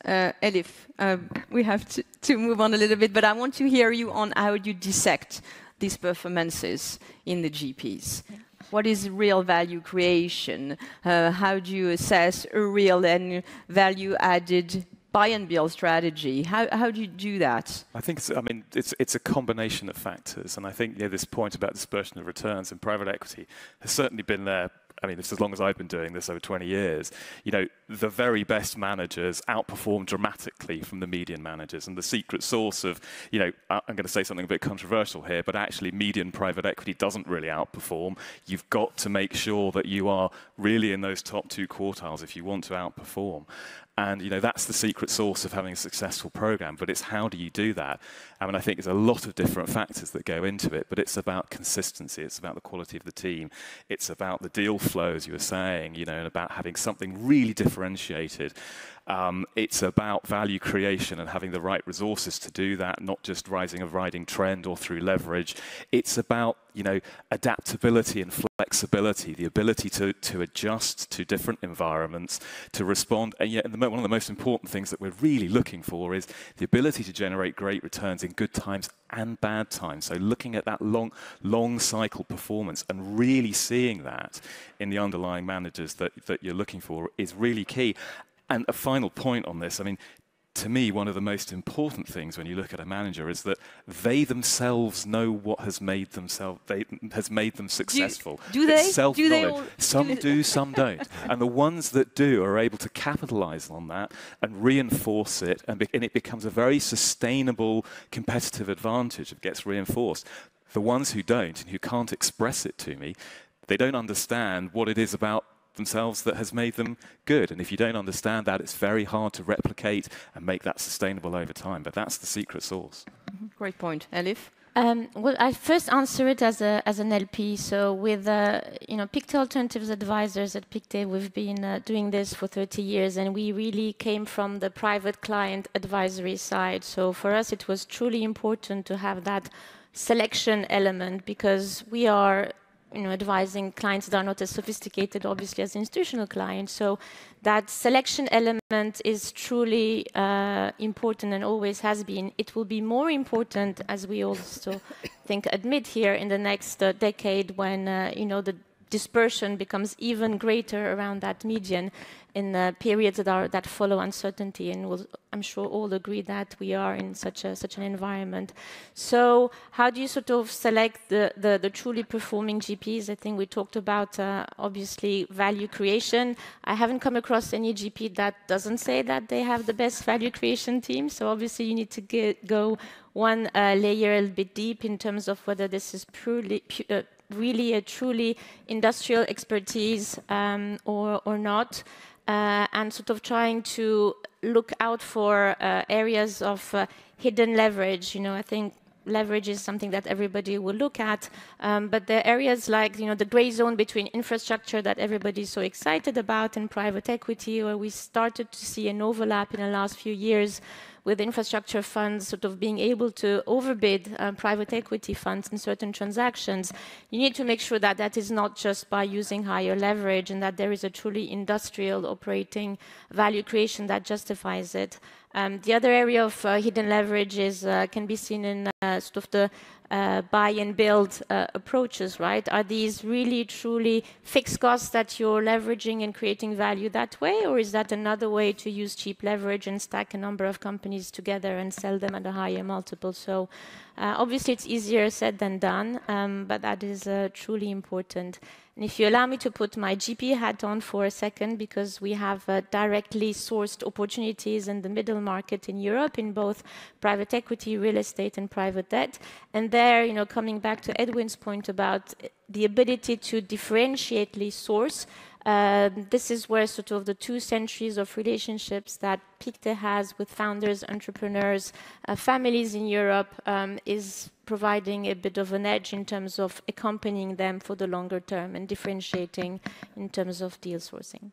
Elif, we have to move on a little bit, but I want to hear you on how you dissect these performances in the GPs. What is real value creation? How do you assess a real and value-added buy and build strategy? How do you do that? I think it's a combination of factors, and I think this point about dispersion of returns in private equity has certainly been there. I mean, it's as long as I've been doing this, over 20 years. The very best managers outperform dramatically from the median managers. And the secret sauce of, I'm going to say something a bit controversial here, but actually median private equity doesn't really outperform. You've got to make sure that you are really in those top 2 quartiles if you want to outperform. And, that's the secret sauce of having a successful program. But it's how do you do that? I think there's a lot of different factors that go into it, but it's about consistency. It's about the quality of the team. It's about the deal flow, as you were saying, and about having something really differentiated. It's about value creation and having the right resources to do that, not just riding trend or through leverage. It's about, adaptability and flexibility, the ability to adjust to different environments, to respond. And yet, one of the most important things that we're really looking for is the ability to generate great returns in good times and bad times. So looking at that long cycle performance and really seeing that in the underlying managers that you're looking for is really key. And a final point on this, to me, one of the most important things when you look at a manager is that they themselves know what has made them successful. Do they? Self-knowledge. Some do, some don't. And the ones that do are able to capitalize on that and reinforce it, and it becomes a very sustainable competitive advantage. It gets reinforced. The ones who don't and who can't express it to me, they don't understand what it is about themselves that has made them good. And if you don't understand that, it's very hard to replicate and make that sustainable over time. But that's the secret sauce. Great point. Elif? Well, I first answer it as an LP. So with Pictet Alternatives Advisors at Pictet, we've been doing this for 30 years, and we really came from the private client advisory side. So for us, it was truly important to have that selection element, because we are advising clients that are not as sophisticated, obviously, as institutional clients. So that selection element is truly important and always has been. It will be more important, as we also admit here, in the next decade, when the dispersion becomes even greater around that median in periods that follow uncertainty, and I'm sure all agree that we are in such an environment. So how do you select the truly performing GPs? I think we talked about, obviously, value creation. I haven't come across any GP that doesn't say that they have the best value creation team. So obviously you need to go one layer a little bit deep in terms of whether this is really a truly industrial expertise or not. And trying to look out for areas of hidden leverage. I think leverage is something that everybody will look at, but there are areas like the gray zone between infrastructure that everybody's so excited about and private equity, where we started to see an overlap in the last few years with infrastructure funds being able to overbid private equity funds in certain transactions. You need to make sure that that is not just by using higher leverage, and that there is a truly industrial operating value creation that justifies it. The other area of hidden leverage can be seen in the buy and build approaches, right? Are these really truly fixed costs that you're leveraging and creating value that way, or is that another way to use cheap leverage and stack a number of companies together and sell them at a higher multiple? So obviously it's easier said than done, but that is truly important. And if you allow me to put my GP hat on for a second, because we have directly sourced opportunities in the middle market in Europe in both private equity, real estate, and private debt. And there, coming back to Edwin's point about the ability to differentiately source, this is where the 2 centuries of relationships that Pictet has with founders, entrepreneurs, families in Europe is providing a bit of an edge in terms of accompanying them for the longer term and differentiating in terms of deal sourcing.